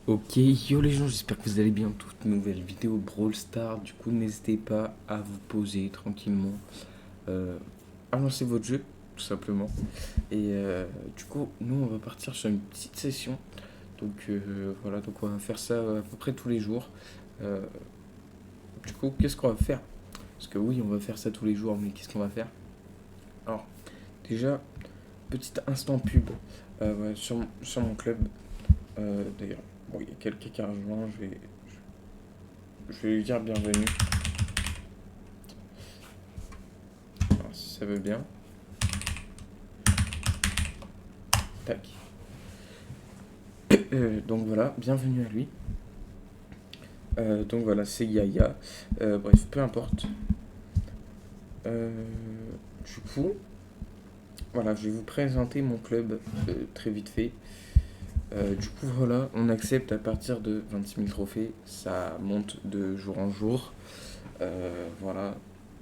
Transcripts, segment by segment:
Ok, yo les gens, j'espère que vous allez bien. Toute nouvelle vidéo Brawl Stars. Du coup, n'hésitez pas à vous poser tranquillement, euh, à lancer votre jeu, tout simplement. Et du coup, nous, on va partir sur une petite session. Donc voilà, donc on va faire ça à peu près tous les jours. Euh, du coup, qu'est-ce qu'on va faire? Parce que oui, on va faire ça tous les jours, mais qu'est-ce qu'on va faire? Alors, déjà, petit instant pub ouais, sur mon club. D'ailleurs, bon, il y a quelqu'un qui a rejoint, je vais lui dire bienvenue. Alors, si ça veut bien. Tac. Donc voilà, bienvenue à lui. Donc voilà, c'est Yaya. Bref, peu importe. Euh, du coup, voilà, je vais vous présenter mon club très vite fait. Du coup, voilà, on accepte à partir de 26 000 trophées. Ça monte de jour en jour. Voilà,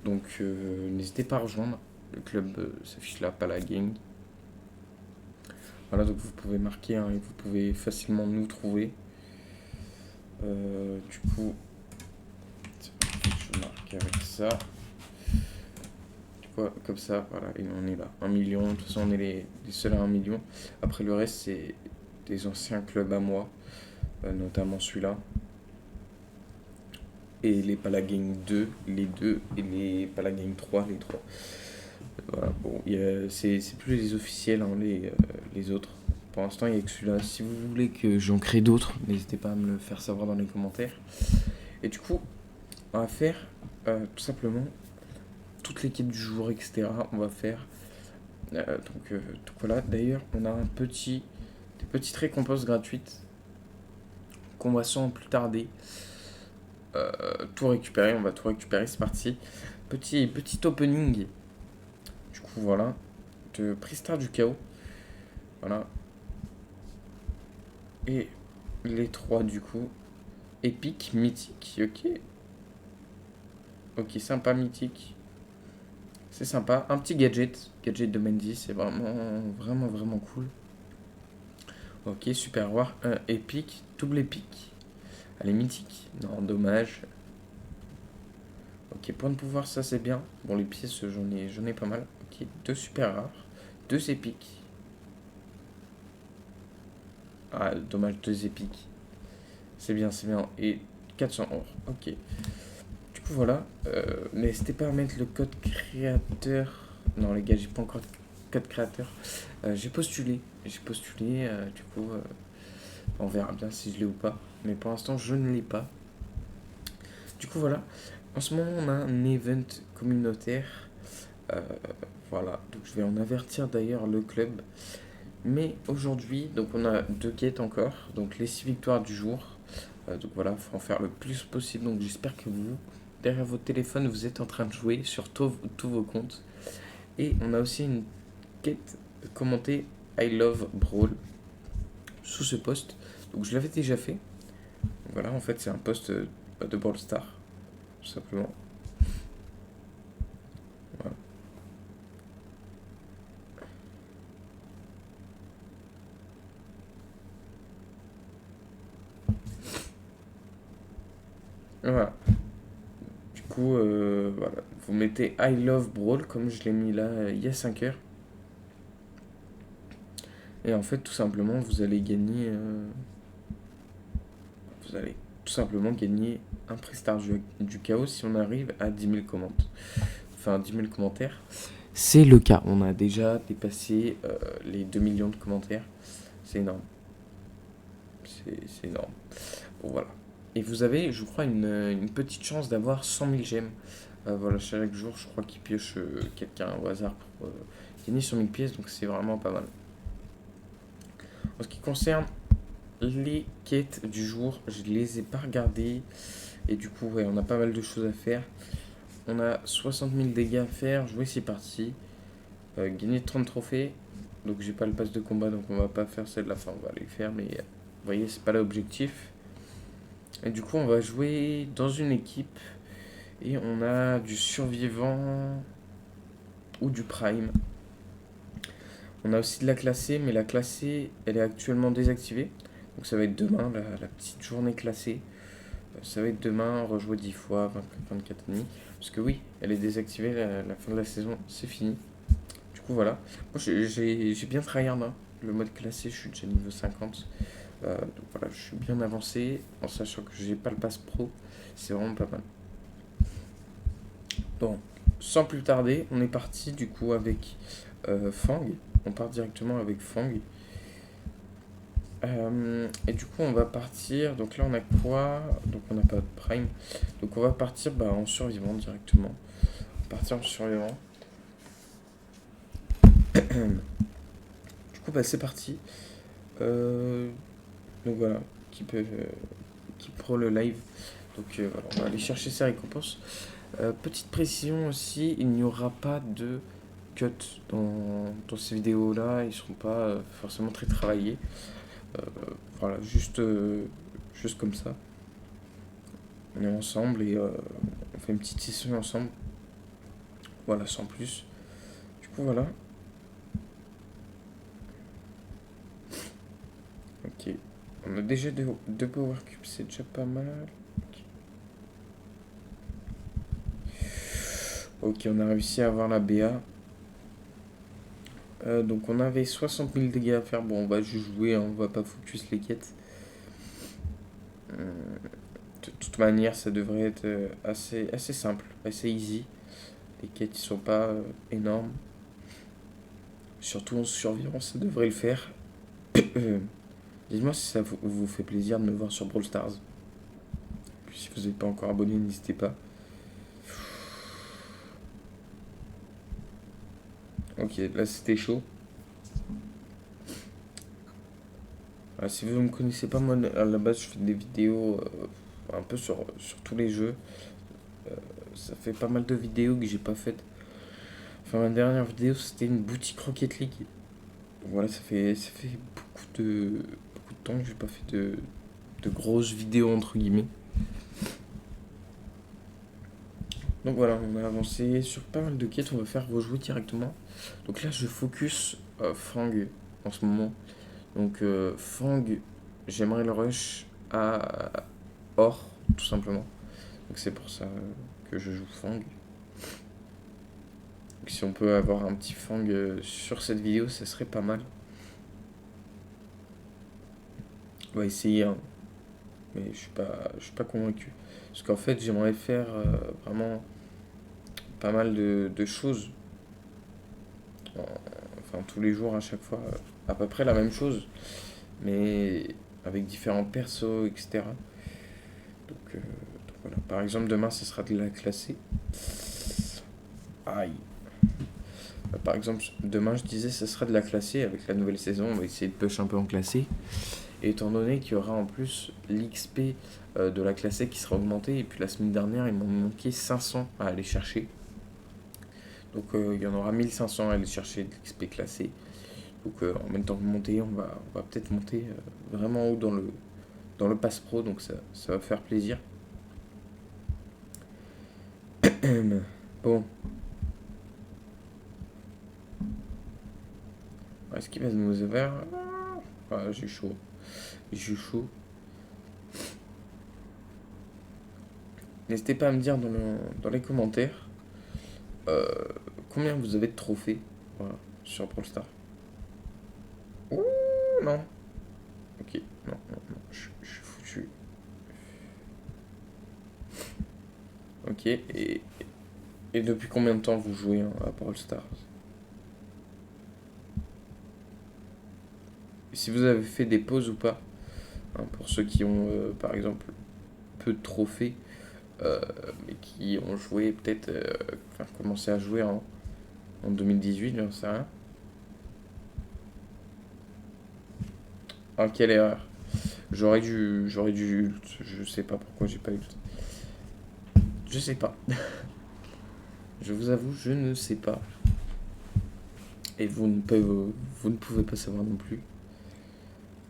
donc n'hésitez pas à rejoindre. Le club s'affiche là, pas la gang. Voilà, donc vous pouvez marquer hein, et vous pouvez facilement nous trouver. Du coup, je marque avec ça. Comme ça, voilà, et on est là. 1 million, de toute façon, on est les seuls à 1 million. Après, le reste, c'est des anciens clubs à moi, notamment celui-là. Et les Palagang 2 les deux, et les Palagang 3 les trois. Voilà, bon, c'est plus les officiels, hein, les autres. Pour l'instant, il n'y a que celui-là. Si vous voulez que j'en crée d'autres, n'hésitez pas à me le faire savoir dans les commentaires. Et du coup, on va faire tout simplement toute l'équipe du jour, etc. On va faire. Donc voilà, d'ailleurs, on a des petites récompenses gratuites qu'on va sans plus tarder tout récupérer. On va tout récupérer, c'est parti. Petit opening, du coup, voilà, de Pristar du Chaos. Voilà. Et les trois, du coup, épique, mythique, ok. Ok, sympa, mythique. C'est sympa. Un petit gadget de Mendy, c'est vraiment cool. Ok, super rare. Un épique, double épique. Allez, mythique. Non, dommage. Ok, point de pouvoir, ça c'est bien. Bon, les pièces, j'en ai pas mal. Ok, deux super rares. Deux épiques. Ah, dommage, deux épiques. C'est bien, c'est bien. Et 400 or. Ok. Du coup, voilà. N'hésitez pas à mettre le code créateur. Non, les gars, j'ai pas encore de code créateur. J'ai postulé. J'ai postulé. Du coup, on verra bien si je l'ai ou pas. Mais pour l'instant, je ne l'ai pas. Du coup, voilà. En ce moment, on a un event communautaire. Euh, voilà. Donc, je vais en avertir d'ailleurs le club. Mais aujourd'hui, donc on a deux quêtes encore. Donc, les 6 victoires du jour. Donc voilà, il faut en faire le plus possible. Donc, j'espère que vous, derrière votre téléphone, vous êtes en train de jouer sur tous vos comptes. Et on a aussi une quête commentée I Love Brawl sous ce post. Donc, je l'avais déjà fait. Donc, voilà, en fait, c'est un post de Brawl Star, tout simplement. Voilà. Voilà. Du coup, voilà. Vous mettez I love Brawl comme je l'ai mis là il y a 5 heures. Et en fait, tout simplement, vous allez tout simplement gagner un Prestar du chaos si on arrive à 10 000 commentaires. Enfin, 10 000 commentaires. C'est le cas. On a déjà dépassé les 2 millions de commentaires. C'est énorme. C'est énorme. Bon, voilà. Et vous avez, je crois, une petite chance d'avoir 100 000 gemmes. Voilà, chaque jour, je crois qu'il pioche quelqu'un au hasard pour gagner 100 000 pièces, donc c'est vraiment pas mal. En ce qui concerne les quêtes du jour, je les ai pas regardées. Et du coup, ouais, on a pas mal de choses à faire. On a 60 000 dégâts à faire. Jouer, c'est parti. Gagner 30 trophées. Donc, j'ai pas le pass de combat, donc on va pas faire celle-là. Enfin, on va les faire, mais vous voyez, c'est pas l'objectif. Et du coup, on va jouer dans une équipe. Et on a du survivant ou du prime. On a aussi de la classée, mais la classée, elle est actuellement désactivée. Donc ça va être demain, la petite journée classée. Ça va être demain, rejouer 10 fois, 24 ennemis. Parce que oui, elle est désactivée, la fin de la saison, c'est fini. Du coup, voilà. Moi, j'ai bien tryhard, hein. Le mode classé, je suis déjà niveau 50. Donc voilà, je suis bien avancé, en sachant que j'ai pas le pass pro. C'est vraiment pas mal. Bon, sans plus tarder, on est parti du coup avec Fang. On part directement avec Fang. Et du coup, on va partir. Donc là, on a quoi? Donc on n'a pas de prime. Donc on va partir en survivant directement. Partir en survivant. Du coup, c'est parti. Euh, donc voilà, qui prend le live. Donc voilà, on va aller chercher ses récompenses. Petite précision aussi, il n'y aura pas de cut dans ces vidéos-là. Ils ne seront pas forcément très travaillés. Euh, voilà, juste comme ça. On est ensemble et on fait une petite session ensemble. Voilà, sans plus. Du coup, voilà. Ok. On a déjà deux power cubes, c'est déjà pas mal. Ok, on a réussi à avoir la BA. Donc on avait 60 000 dégâts à faire. Bon, on va juste jouer, hein, on va pas focus les quêtes. De toute manière, ça devrait être assez simple, assez easy. Les quêtes ne sont pas énormes. Surtout en survivant, ça devrait le faire. Dites-moi si ça vous fait plaisir de me voir sur Brawl Stars. Puis si vous n'êtes pas encore abonné, n'hésitez pas. Ok, là c'était chaud. Si vous ne me connaissez pas, moi à la base je fais des vidéos un peu sur tous les jeux. Ça fait pas mal de vidéos que j'ai pas faites. Enfin, ma dernière vidéo c'était une boutique Rocket League. Voilà, ça fait beaucoup de temps que j'ai pas fait de grosses vidéos entre guillemets. Donc voilà, on a avancé sur pas mal de quêtes, on va faire rejouer directement. Donc là je focus Fang en ce moment. Donc Fang, j'aimerais le rush à Or, tout simplement. Donc c'est pour ça que je joue Fang. Donc si on peut avoir un petit Fang sur cette vidéo, ça serait pas mal. On va essayer, hein, mais je suis pas convaincu. Parce qu'en fait, j'aimerais faire vraiment pas mal de choses. Enfin, tous les jours, à chaque fois, à peu près la même chose. Mais avec différents persos, etc. Donc voilà. Par exemple, demain, ce sera de la classée. Aïe. Par exemple, demain, je disais, ce sera de la classée avec la nouvelle saison. On va essayer de push un peu en classée. Et étant donné qu'il y aura en plus l'XP de la classée qui sera augmenté. Et puis la semaine dernière, il m'en manquait 500 à aller chercher. Donc il y en aura 1500 à aller chercher de l'XP classé. Donc en même temps que monter, on va peut-être monter vraiment haut dans le pass pro. Donc ça va faire plaisir. Bon, est-ce qu'il va nous avoir? Ah, j'ai chaud. J'ai chaud. N'hésitez pas à me dire dans les commentaires euh, combien vous avez de trophées, voilà, sur Brawl Stars. Ouh, non. Ok, non, non, non, je suis foutu. Ok, et depuis combien de temps vous jouez hein, à Brawl Stars? Si vous avez fait des pauses ou pas, hein, pour ceux qui ont par exemple peu de trophées, euh, mais qui ont joué peut-être, enfin commencé à jouer en 2018, j'en sais rien. Ah, quelle erreur. J'aurais dû ult. Je sais pas pourquoi j'ai pas ult. Je sais pas. Je vous avoue, je ne sais pas. Et vous ne pouvez pas savoir non plus.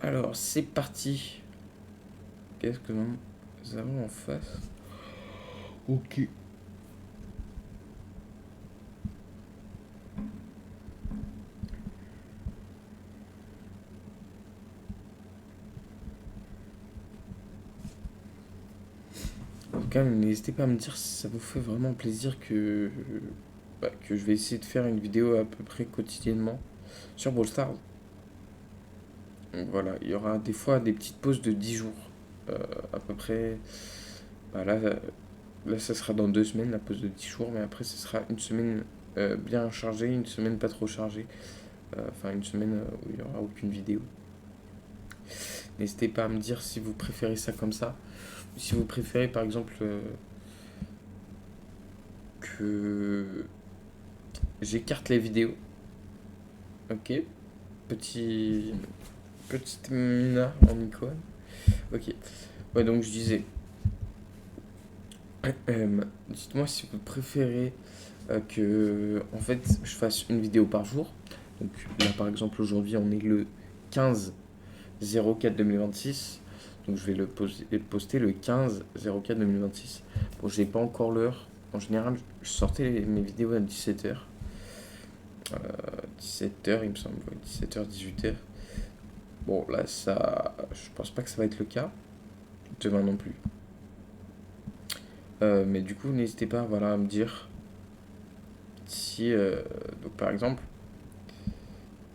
Alors, c'est parti. Qu'est-ce que nous avons en face? Ok. cas, n'hésitez pas à me dire si ça vous fait vraiment plaisir que je vais essayer de faire une vidéo à peu près quotidiennement sur Brawl Stars. Donc voilà, il y aura des fois des petites pauses de 10 jours. euh, à peu près. Bah là, ça sera dans 2 semaines, la pause de 10 jours, mais après, ce sera une semaine bien chargée, une semaine pas trop chargée. Enfin, une semaine où il n'y aura aucune vidéo. N'hésitez pas à me dire si vous préférez ça comme ça. Si vous préférez, par exemple, que j'écarte les vidéos. Ok. Petit. Petite mina en icône. Ok. Ouais, donc je disais. Dites-moi si vous préférez en fait, je fasse une vidéo par jour. Donc là, par exemple, aujourd'hui, on est le 15/04/2026. Donc je vais poster le 15/04/2026. Bon, j'ai pas encore l'heure. En général, je sortais mes vidéos à 17h. 17h, il me semble. 17h, 18h. Bon, là, ça. Je pense pas que ça va être le cas. Demain non plus. Mais du coup, n'hésitez pas, voilà, à me dire si. Donc par exemple,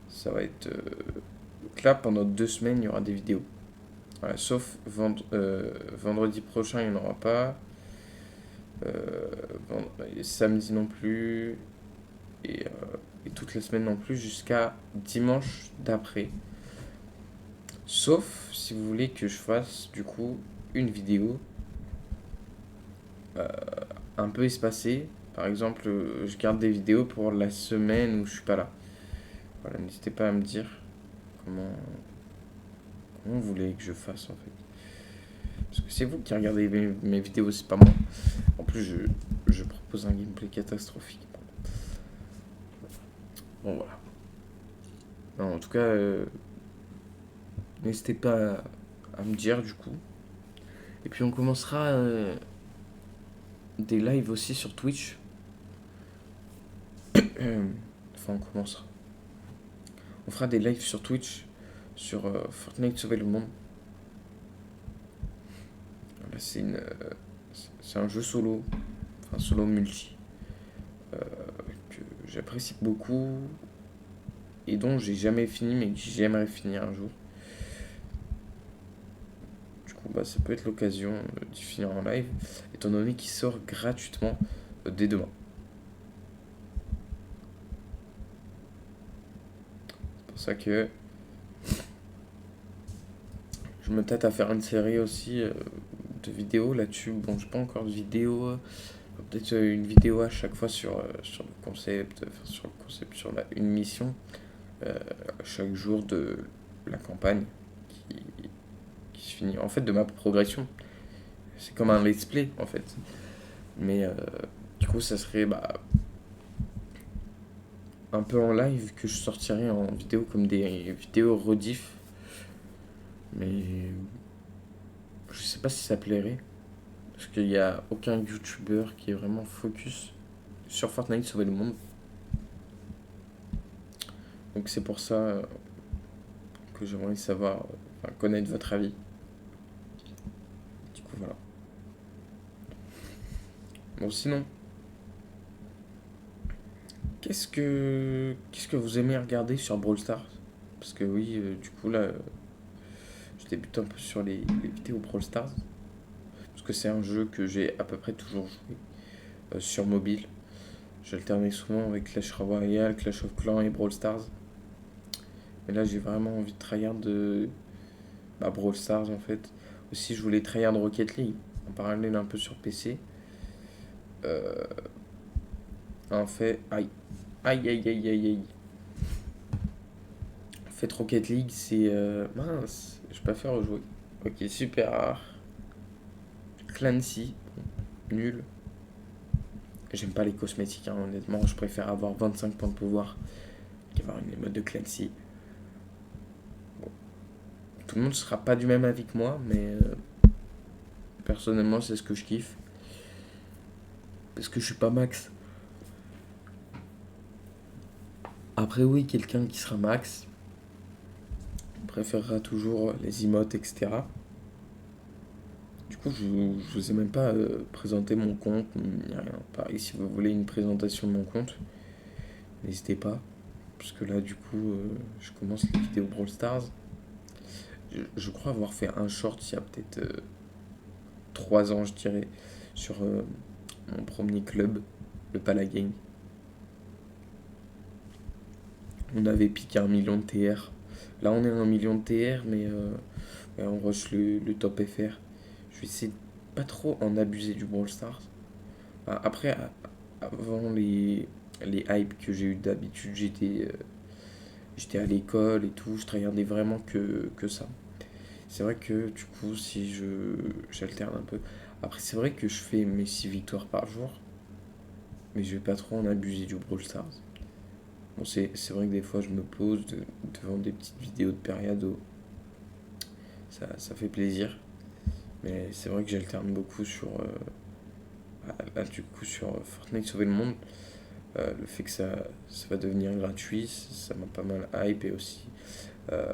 ça va être. Donc là, pendant 2 semaines, il y aura des vidéos. Voilà, sauf vendredi prochain, il n'y en aura pas. Euh, et samedi non plus. Et toute la semaine non plus jusqu'à dimanche d'après. Sauf si vous voulez que je fasse du coup une vidéo euh, un peu espacée. Par exemple, je garde des vidéos pour la semaine où je suis pas là. Voilà, n'hésitez pas à me dire comment, comment vous voulez que je fasse en fait. Parce que c'est vous qui regardez mes vidéos, c'est pas moi. En plus, je propose un gameplay catastrophique. Bon, voilà. Non, en tout cas, n'hésitez pas à me dire du coup. Et puis on commencera des lives aussi sur Twitch. Enfin, on commencera. On fera des lives sur Twitch sur Fortnite Sauver le Monde. Là, c'est un jeu solo, enfin solo multi, euh, que j'apprécie beaucoup et dont j'ai jamais fini mais que j'aimerais finir un jour. Du coup, bah, ça peut être l'occasion d'y finir en live, étant donné qu'il sort gratuitement dès demain. C'est pour ça que je me tâte à faire une série aussi de vidéos là-dessus. Bon, j'ai pas encore de vidéo, peut-être une vidéo à chaque fois sur le concept, enfin, sur le concept, une mission, euh, chaque jour de la campagne qui, qui se finit. En fait, de ma progression. C'est comme un let's play en fait. Mais du coup, ça serait un peu en live que je sortirais en vidéo comme des vidéos rediff. Mais je sais pas si ça plairait. Parce qu'il n'y a aucun YouTuber qui est vraiment focus sur Fortnite Sauver le Monde. Donc c'est pour ça que j'aimerais savoir, enfin, connaître votre avis. Du coup, voilà. Bon, sinon, qu'est-ce que vous aimez regarder sur Brawl Stars? Parce que oui, du coup, là, je débute un peu sur les vidéos Brawl Stars. Parce que c'est un jeu que j'ai à peu près toujours joué sur mobile. J'alternais souvent avec Clash Royale, Clash of Clans et Brawl Stars. Mais là, j'ai vraiment envie de tryhard de Brawl Stars en fait. Aussi, je voulais tryhard Rocket League en parallèle un peu sur PC. Euh, en fait, aïe, aïe, aïe, aïe, aïe, aïe. En fait, Rocket League, c'est. Mince, je peux pas faire rejouer. Ok, super rare. Clancy, nul. J'aime pas les cosmétiques, hein, honnêtement. Je préfère avoir 25 points de pouvoir qu'avoir une émote de Clancy. Bon, tout le monde sera pas du même avis que moi, mais personnellement, c'est ce que je kiffe. Parce que je suis pas max. Après, oui, quelqu'un qui sera max préférera toujours les emotes, etc. Du coup, coup, je vous ai même pas présenté mon compte, ni rien. Pareil, si vous voulez une présentation de mon compte, n'hésitez pas. Parce que là, du coup, je commence les vidéos Brawl Stars. Je crois avoir fait un short il y a peut-être 3 ans, je dirais, sur mon premier club, le Palagang. On avait piqué 1 million de TR. Là, on est à 1 million de TR, mais ouais, on rush le top FR. Je vais essayer de pas trop en abuser du Brawl Stars. Après, avant les hypes que j'ai eu d'habitude, j'étais à l'école et tout, je regardais vraiment que ça. C'est vrai que du coup, si j'alterne un peu. Après, c'est vrai que je fais mes 6 victoires par jour, mais je vais pas trop en abuser du Brawl Stars. Bon, c'est vrai que des fois, je me pose devant des petites vidéos de période où ça fait plaisir. Mais c'est vrai que j'alterne beaucoup du coup, sur Fortnite Sauver le Monde. Le fait que ça va devenir gratuit, ça m'a pas mal hype et aussi. euh,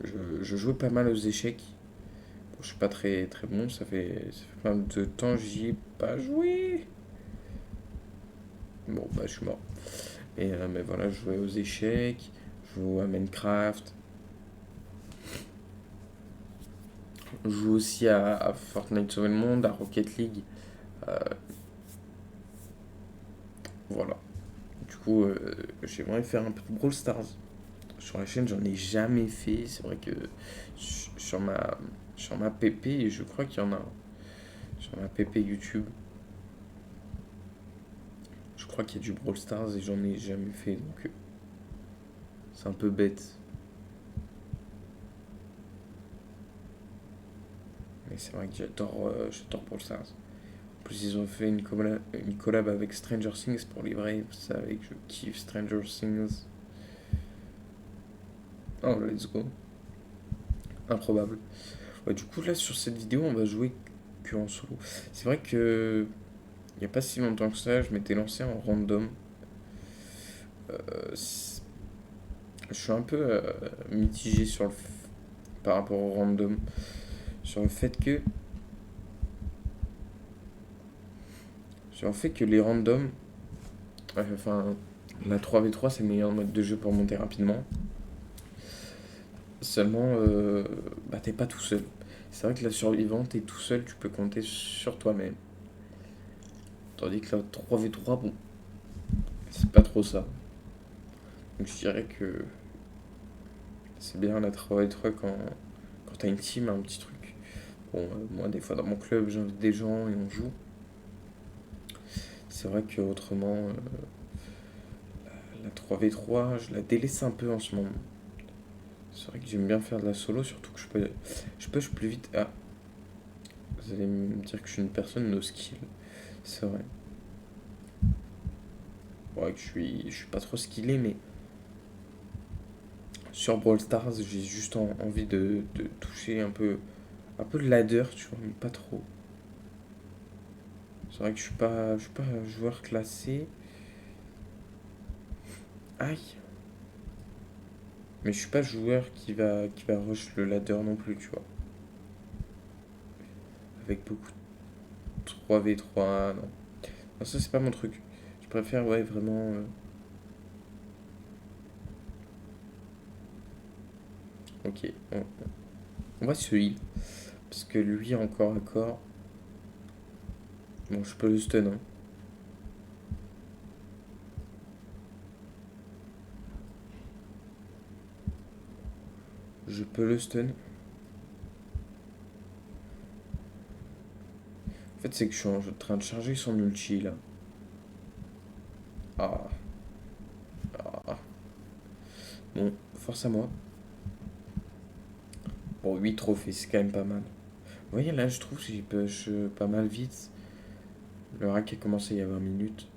je jouais pas mal aux échecs. Bon, je suis pas très, très bon, ça fait pas mal de temps que j'y ai pas joué. Bon, bah, je suis mort. Mais voilà, je jouais aux échecs, je joue à Minecraft, je joue aussi à Fortnite Sauver le Monde, à Rocket League. euh, voilà. Du coup, j'aimerais faire un peu de Brawl Stars. Sur la chaîne, j'en ai jamais fait. C'est vrai que sur ma PP, je crois qu'il y en a un. Sur ma PP YouTube, je crois qu'il y a du Brawl Stars et j'en ai jamais fait. Donc, c'est un peu bête. Mais c'est vrai que j'adore Brawl Stars. En plus, ils ont fait une collab avec Stranger Things pour les vrais. Vous savez que je kiffe Stranger Things. Oh, let's go. Improbable. Ouais, du coup, là, sur cette vidéo, on va jouer que en solo. C'est vrai que il n'y a pas si longtemps que ça, je m'étais lancé en random. Euh, je suis un peu mitigé par rapport au random. Sur le fait que. Sur le fait que les randoms. Enfin, la 3v3, c'est le meilleur mode de jeu pour monter rapidement. Seulement, bah, t'es pas tout seul. C'est vrai que la survivante, t'es tout seul, tu peux compter sur toi-même. Tandis que la 3v3, bon, c'est pas trop ça. Donc je dirais que c'est bien la 3v3 quand t'as une team, un petit truc. Bon, moi, des fois, dans mon club, j'invite des gens et on joue. C'est vrai que autrement, la 3v3, je la délaisse un peu en ce moment. C'est vrai que j'aime bien faire de la solo, surtout que je push plus vite. Ah, vous allez me dire que je suis une personne no skill. C'est vrai. Ouais, que je suis pas trop skillé, mais sur Brawl Stars, j'ai juste envie de toucher un peu de ladder, tu vois, mais pas trop. C'est vrai que je suis pas un joueur classé. Aïe. Mais je suis pas joueur qui va rush le ladder non plus, tu vois. Avec beaucoup de 3v3, non. Non, ça c'est pas mon truc. Je préfère, ouais, vraiment. Ok, on va se heal. Parce que lui, encore à corps. Bon, je peux le stun, hein. Je peux le stun. En fait, c'est que je suis en train de charger son ulti là. Ah, ah. Bon, force à moi. Bon, 8 trophées, c'est quand même pas mal. Vous voyez, là, je trouve que j'ai push pas mal vite. Le rack a commencé il y a 20 minutes.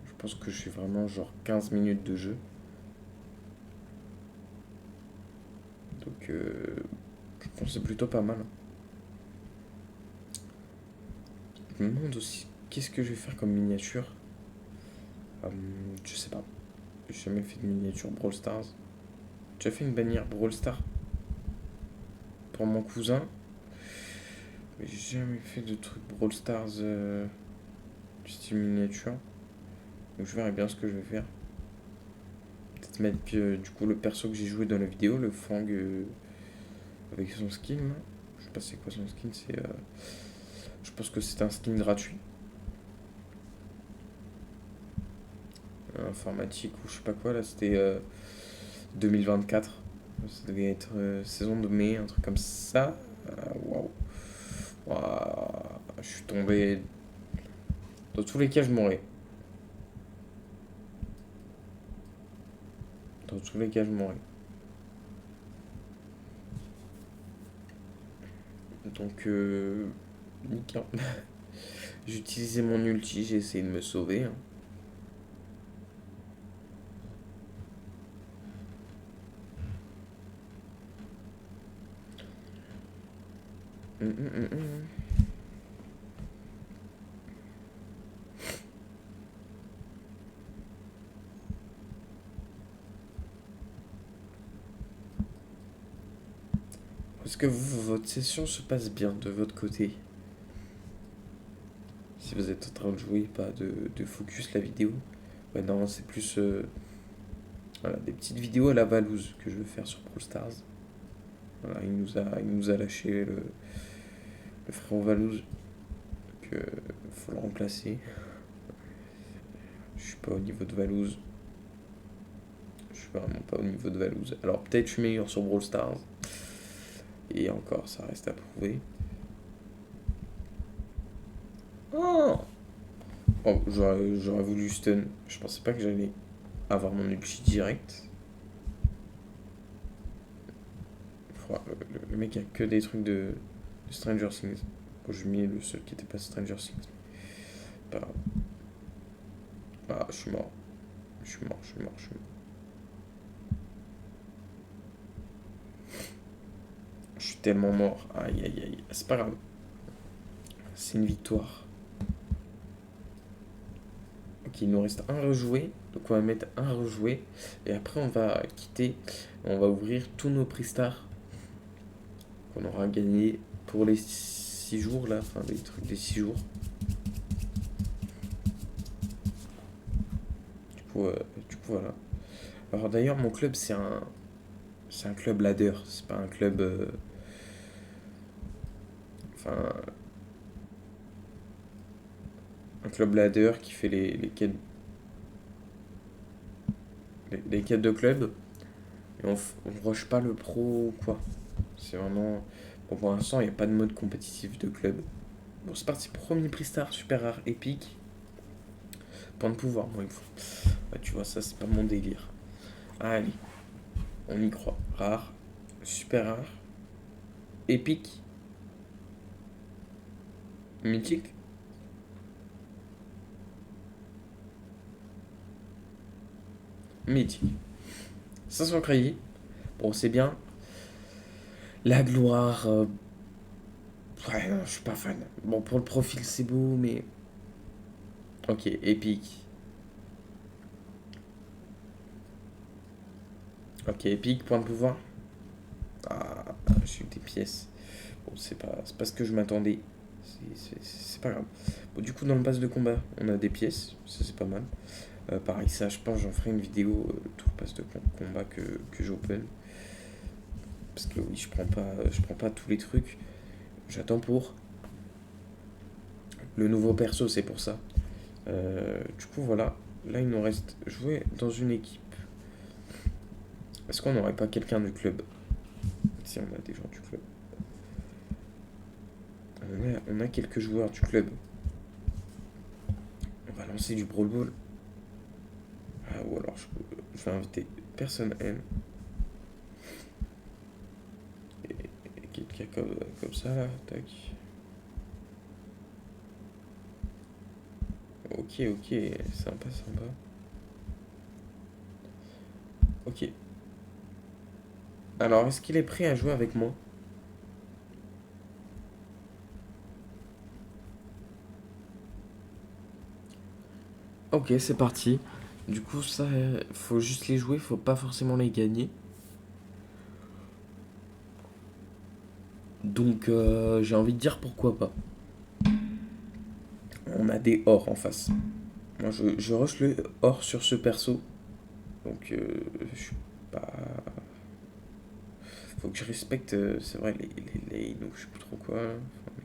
Je pense que je suis vraiment genre 15 minutes de jeu. Donc, je pense que c'est plutôt pas mal. Je me demande aussi qu'est-ce que je vais faire comme miniature. Je sais pas. J'ai jamais fait de miniature Brawl Stars. J'ai fait une bannière Brawl Stars pour mon cousin. Mais j'ai jamais fait de truc Brawl Stars du style miniature. Donc je verrai bien ce que je vais faire. Peut-être mettre du coup le perso que j'ai joué dans la vidéo, le Fang avec son skin. Là. Je sais pas c'est quoi son skin, c'est. Je pense que c'est un skin gratuit. Informatique ou je sais pas quoi là, c'était 2024. Ça devait être saison de mai, un truc comme ça. Waouh. Waouh. Je suis tombé. Dans tous les cas, je mourrais. Dans tous les cas, je mourrais. Donc, nickel. J'ai utilisé mon ulti, j'ai essayé de me sauver. Hein. Hum, hum, hum, hum. Est-ce que votre session se passe bien de votre côté? Si vous êtes en train de jouer, pas de focus la vidéo. Ouais, non, c'est plus voilà, des petites vidéos à la Valouz que je veux faire sur Brawl Stars. Voilà, il nous a lâché le frérot Valouz. Donc, faut le remplacer. Je suis pas au niveau de Valouz. Je suis vraiment pas au niveau de Valouz. Alors peut-être je suis meilleur sur Brawl Stars. Et encore, ça reste à prouver. Oh, oh j'aurais voulu stun. Je pensais pas que j'allais avoir mon ulti direct. Le mec a que des trucs de Stranger Things. Bon, je mis le seul qui était pas Stranger Things. Pas grave. Ah, je suis mort. Je suis mort, je suis mort, je suis mort. Je suis tellement mort. Aïe, aïe, aïe. C'est pas grave. C'est une victoire. Ok, il nous reste un rejoué. Donc on va mettre un rejoué. Et après on va quitter. On va ouvrir tous nos prix stars qu'on aura gagné pour les 6 jours là. Enfin, les trucs des 6 jours. Du coup, voilà. Alors d'ailleurs, mon club, c'est un club ladder. C'est pas un club. Enfin, un club ladder qui fait les quêtes, les quêtes de club. Et on rush pas le pro ou quoi. C'est vraiment. Bon, pour l'instant, il n'y a pas de mode compétitif de club. Bon, c'est parti. Premier prix star, super rare, épique. Point de pouvoir, moi, il faut. Ouais, tu vois, ça, c'est pas mon délire. Allez, on y croit. Rare, super rare, épique, mythique. Mythique. 500 crédits. Bon, c'est bien. La gloire. Ouais, non, je suis pas fan. Bon, pour le profil, c'est beau, mais. Ok, épique. Ok, épique, point de pouvoir. Ah, j'ai eu des pièces. Bon, c'est pas ce que je m'attendais. C'est pas grave. Bon, du coup, dans le pass de combat, on a des pièces. Ça, c'est pas mal. Pareil, ça, je pense, j'en ferai une vidéo. Tout le pass de combat que j'open. Parce que oui, je prends pas tous les trucs. J'attends pour le nouveau perso, c'est pour ça. Du coup, voilà. Là, il nous reste jouer dans une équipe. Est-ce qu'on n'aurait pas quelqu'un du club? Si on a des gens du club. On a quelques joueurs du club. On va lancer du Brawl Ball. Ah, ou alors je vais inviter personne N. Et quelqu'un comme ça là. Tac. Ok, ok. Sympa, sympa. Ok. Alors, est-ce qu'il est prêt à jouer avec moi? Ok, c'est parti. Du coup, ça, faut juste les jouer, faut pas forcément les gagner. Donc j'ai envie de dire pourquoi pas. On a des ors en face. Moi je rush le or sur ce perso. Donc je suis pas. Faut que je respecte, c'est vrai, les lanes ou je sais plus trop quoi. Enfin,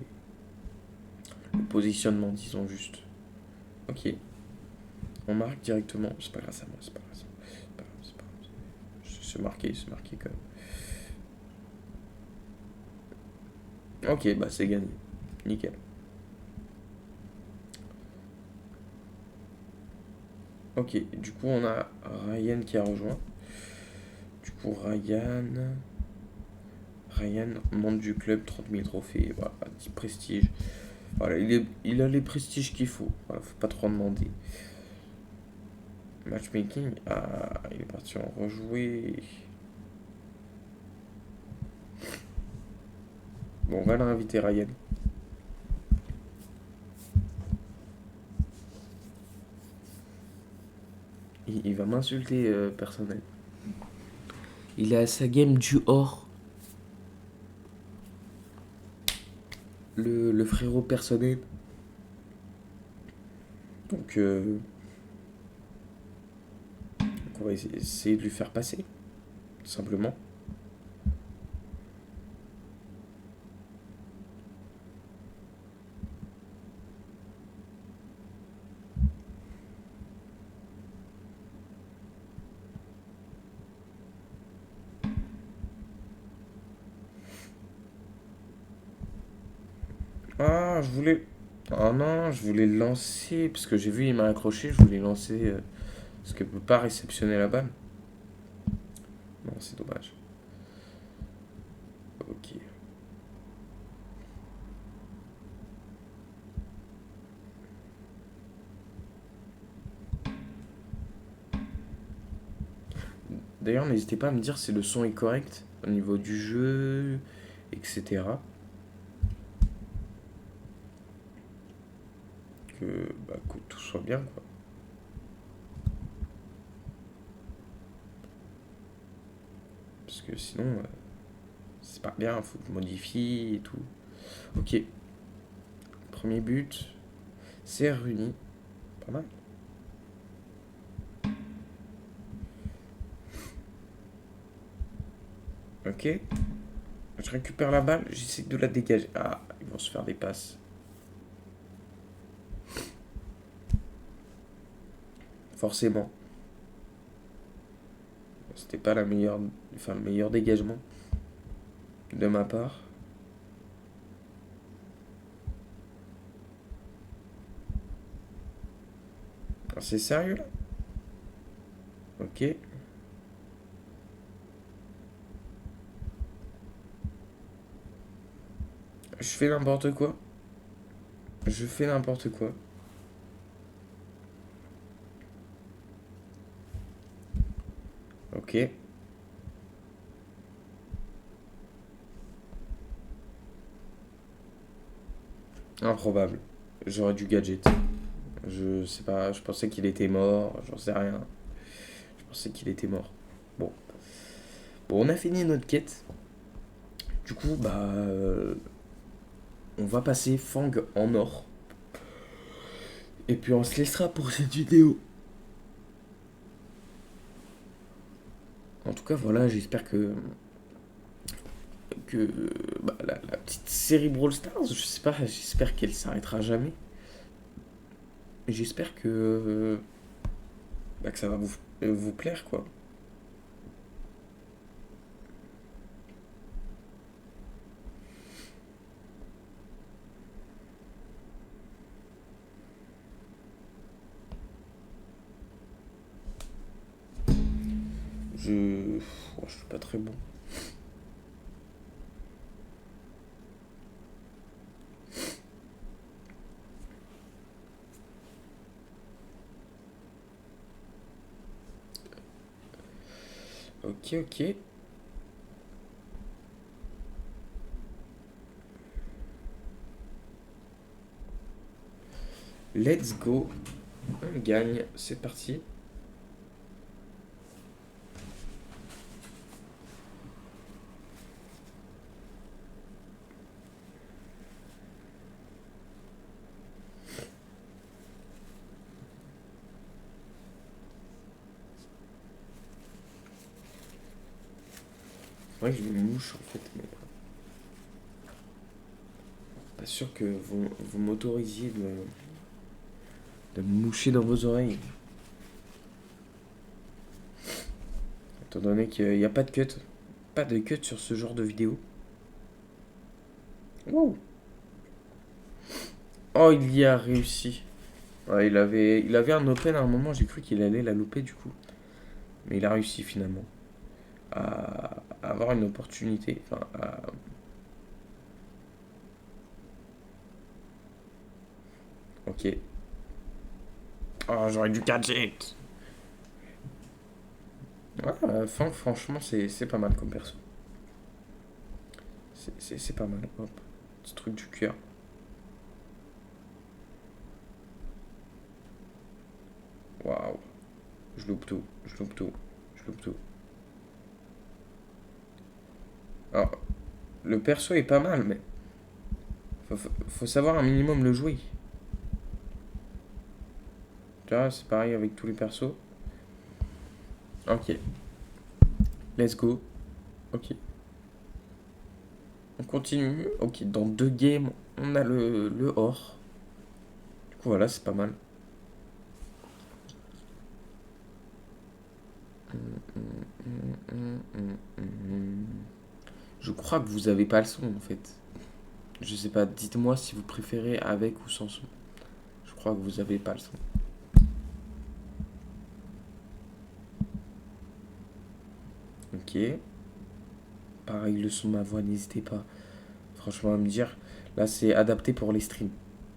le positionnement, disons juste. Ok, on marque directement. C'est pas grâce à moi, c'est pas grâce à moi. C'est pas grave. C'est marqué quand même. Ok, bah c'est gagné. Nickel. Ok, du coup on a Ryan qui a rejoint. Du coup Ryan, membre du club, 30 000 trophées, voilà, 10 prestiges. Voilà, il a les prestiges qu'il faut. Voilà, faut pas trop en demander. Matchmaking, ah, il est parti en rejouer. Bon, on va l'inviter Ryan. Il va m'insulter personnel. Il est à sa game du or. Le frérot personnel. Donc, on va essayer de lui faire passer. Tout simplement. Ah, je voulais. Ah non, je voulais le lancer. Parce que j'ai vu, il m'a accroché. Je voulais lancer. Parce qu'elle peut pas réceptionner la balle. Non, c'est dommage. Ok. D'ailleurs, n'hésitez pas à me dire si le son est correct au niveau du jeu, etc. Que tout soit bien, quoi. Parce que sinon, c'est pas bien, faut que je modifie et tout. Ok, premier but, c'est réuni. Pas mal. Ok, je récupère la balle, j'essaie de la dégager. Ah, ils vont se faire des passes. Forcément. C'était pas la meilleure, enfin, le meilleur dégagement de ma part. Ah, c'est sérieux là? Ok. Je fais n'importe quoi. Je fais n'importe quoi. Ok. Improbable. J'aurais dû gadget. Je sais pas, je pensais qu'il était mort, j'en sais rien. Je pensais qu'il était mort. Bon. Bon, on a fini notre quête. Du coup, on va passer Fang en or. Et puis on se laissera pour cette vidéo. En tout cas, voilà, j'espère que la petite série Brawl Stars, je sais pas, j'espère qu'elle s'arrêtera jamais. J'espère que ça va vous plaire, quoi. Je suis pas très bon. Ok, ok. Let's go. On gagne. C'est parti. Faudrait que je me mouche en fait, mais pas sûr que vous m'autorisiez de me moucher dans vos oreilles. Étant donné qu'il n'y a pas de cut. Pas de cut sur ce genre de vidéo. Wow. Oh, il y a réussi. Ouais, il avait un open à un moment, j'ai cru qu'il allait la louper du coup. Mais il a réussi finalement à avoir une opportunité. Enfin, ok. Oh, j'aurais dû catcher it. Ouais, Fang, franchement, c'est pas mal comme perso. C'est pas mal. Hop. Petit truc du cœur. Waouh. Je loupe tout. Je loupe tout. Je loupe tout. Alors, le perso est pas mal, mais faut savoir un minimum le jouer. Tu vois, c'est pareil avec tous les persos. Ok. Let's go. Ok. On continue. Ok, dans 2 games, on a le or. Du coup, voilà, c'est pas mal. Je crois que vous avez pas le son en fait. Je sais pas, dites-moi si vous préférez avec ou sans son. Je crois que vous avez pas le son. Ok. Pareil, le son de ma voix, n'hésitez pas franchement à me dire. Là, c'est adapté pour les streams.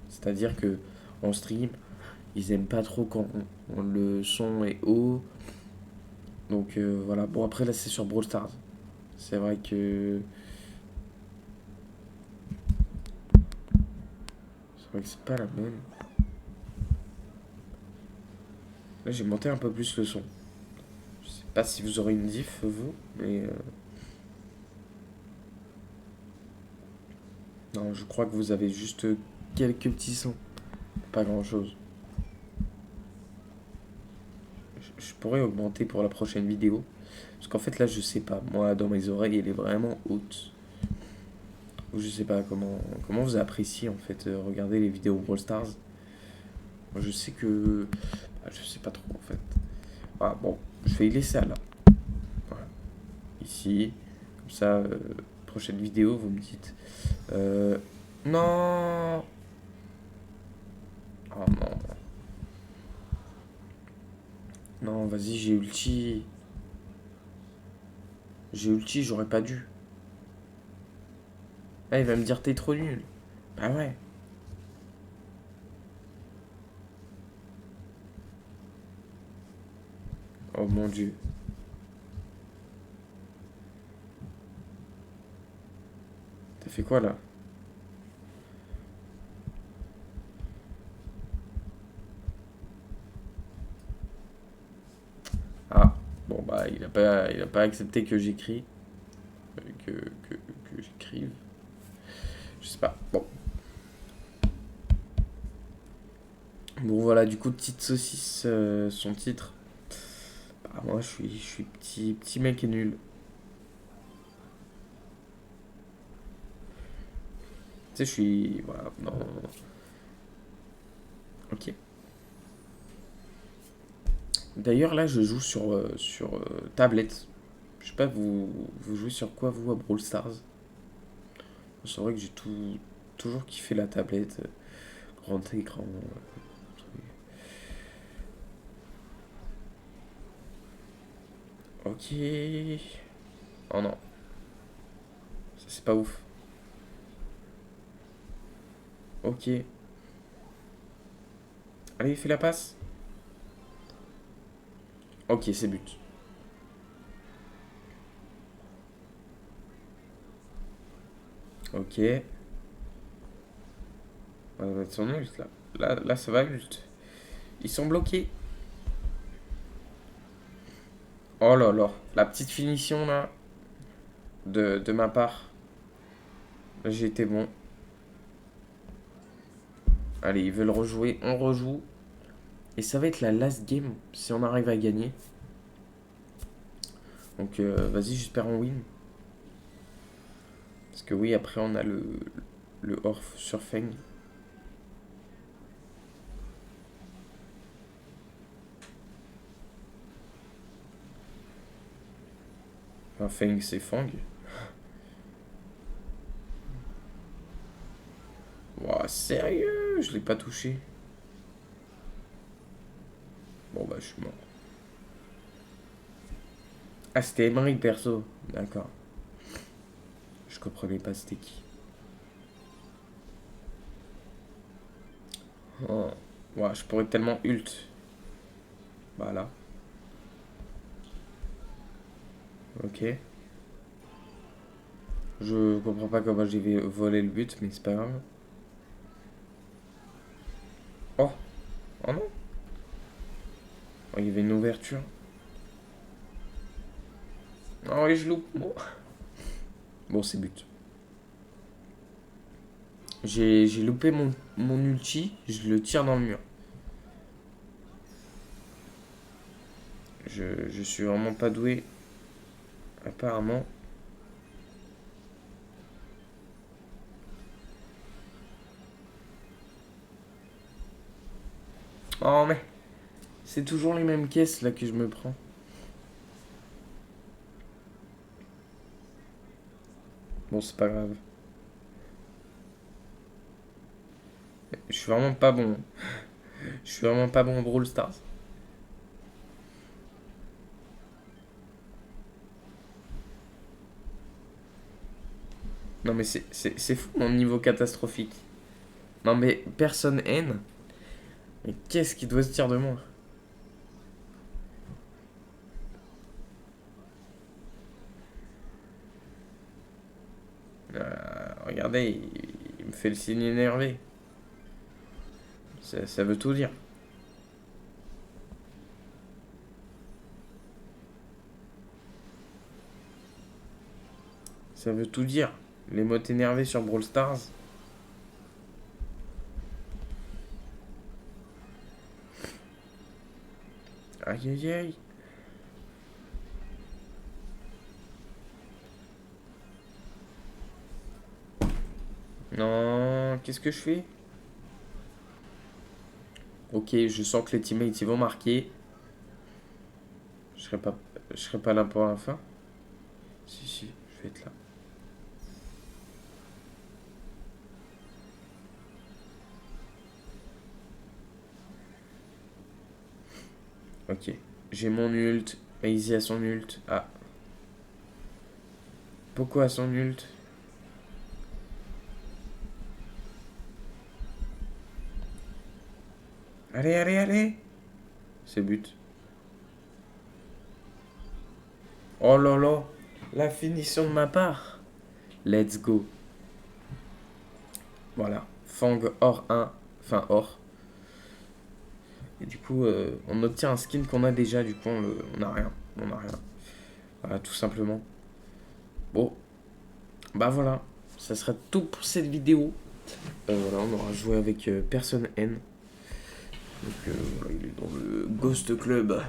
C'est-à-dire que en stream, ils aiment pas trop quand le son est haut. Donc voilà. Bon, après, là, c'est sur Brawl Stars. C'est vrai que. C'est vrai que c'est pas la même. Là, j'ai monté un peu plus le son. Je sais pas si vous aurez une diff, vous, mais. Non, je crois que vous avez juste quelques petits sons. Pas grand-chose. Je pourrais augmenter pour la prochaine vidéo. Parce qu'en fait, là, je sais pas. Moi, dans mes oreilles, elle est vraiment haute. Ou je sais pas comment vous appréciez, en fait, regarder les vidéos Brawl Stars. Moi, je sais que. Je sais pas trop, en fait. Ah, bon, je vais y laisser là. Voilà. Ici. Comme ça, prochaine vidéo, vous me dites. Euh. Non. Oh non. Non, vas-y, j'ai ulti. J'ai ulti, j'aurais pas dû. Ah, il va me dire t'es trop nul. Bah ouais. Oh mon dieu. T'as fait quoi là? Ah. Bon bah il a pas accepté que j'écris. Que j'écrive. Je sais pas. Bon. Bon voilà, du coup, petite saucisse, son titre. Bah moi je suis petit mec nul. Tu sais, je suis. Voilà, non. Ok. D'ailleurs là je joue sur tablette. Je sais pas, vous jouez sur quoi vous à Brawl Stars? C'est vrai que j'ai toujours kiffé la tablette. Grand écran. Ok. Oh non, ça c'est pas ouf. Ok. Allez, fais la passe. Ok, c'est but. Ok. On va mettre son ult là. Là, ça va ult. Ils sont bloqués. Oh là là. La petite finition là. De ma part. Là, j'ai été bon. Allez, ils veulent rejouer. On rejoue. Et ça va être la last game si on arrive à gagner. Donc vas-y, j'espère on win. Parce que oui, après, on a le Orf sur Feng. Enfin, Feng, c'est Fang. Ouah, sérieux? Je l'ai pas touché. Bon, bah, je suis mort. Ah, c'était Emery, perso. D'accord. Je comprenais pas c'était qui. Oh. Ouah, je pourrais tellement ult. Bah là. Ok. Je comprends pas comment j'ai volé le but, mais c'est pas grave. Oh, oh non. Oh, il y avait une ouverture. Oh oui, je loupe. Bon, c'est but. J'ai loupé mon ulti, je le tire dans le mur. Je suis vraiment pas doué, apparemment. Oh, mais c'est toujours les mêmes caisses là que je me prends. Bon, c'est pas grave. Je suis vraiment pas bon. Je suis vraiment pas bon au Brawl Stars. Non, mais c'est fou mon niveau catastrophique. Non, mais personne haine. Mais qu'est-ce qui doit se dire de moi? Regardez, il me fait le signe énervé. Ça veut tout dire. Ça veut tout dire. Les mots énervés sur Brawl Stars. Aïe aïe aïe. Non, qu'est-ce que je fais? Ok, je sens que les teammates ils vont marquer. Je serai pas, je serai pas là pour la fin. Si, si, je vais être là. Ok, j'ai mon ult. Easy a son ult. Ah, Poco a son ult. Allez, allez, allez. C'est but. Oh là là, la finition de ma part. Let's go. Voilà, Fang or 1, enfin or. Et du coup, on obtient un skin qu'on a déjà, du coup, on a rien. On a rien. Voilà, tout simplement. Bon, bah voilà, ça sera tout pour cette vidéo. Voilà, on aura joué avec Person N. Donc voilà, il est dans le Ghost Club.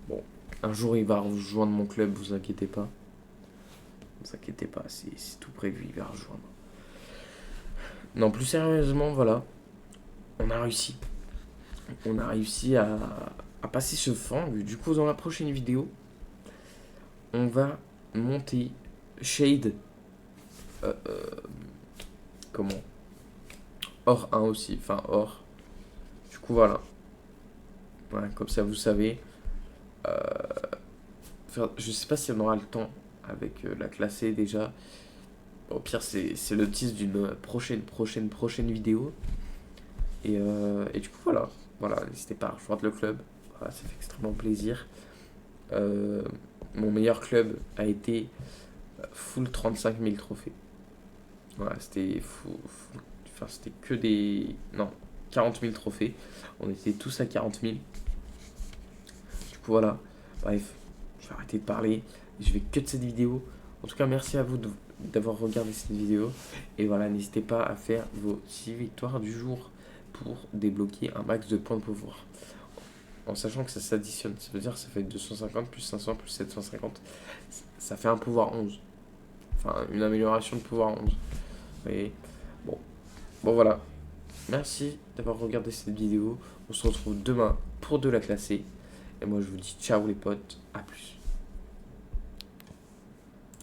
Bon, un jour il va rejoindre mon club, vous inquiétez pas. Vous inquiétez pas, c'est tout prévu, il va rejoindre. Non, plus sérieusement, voilà, on a réussi. On a réussi à passer ce fang. Du coup, dans la prochaine vidéo, on va monter Shade. euh, euh, comment? Or 1 aussi, enfin or. Du coup, voilà. Voilà, comme ça, vous savez. Euh, je sais pas si on aura le temps avec la classée déjà. Au pire, c'est le tease d'une prochaine vidéo. Et du coup, voilà. Voilà, n'hésitez pas à rejoindre le club. Voilà, ça fait extrêmement plaisir. Euh, Mon meilleur club a été full 35 000 trophées. Voilà, c'était enfin, c'était que des. Non, 40 000 trophées. On était tous à 40 000. Du coup, voilà. Bref, je vais arrêter de parler. Je vais que de cette vidéo. En tout cas, merci à vous d'avoir regardé cette vidéo. Et voilà, n'hésitez pas à faire vos 6 victoires du jour pour débloquer un max de points de pouvoir. En sachant que ça s'additionne. Ça veut dire que ça fait 250 plus 500 plus 750. Ça fait un pouvoir 11. Enfin, une amélioration de pouvoir 11. Vous voyez. Bon. Bon, voilà. Merci d'avoir regardé cette vidéo. On se retrouve demain pour de la classée. Et moi, je vous dis ciao les potes. À plus.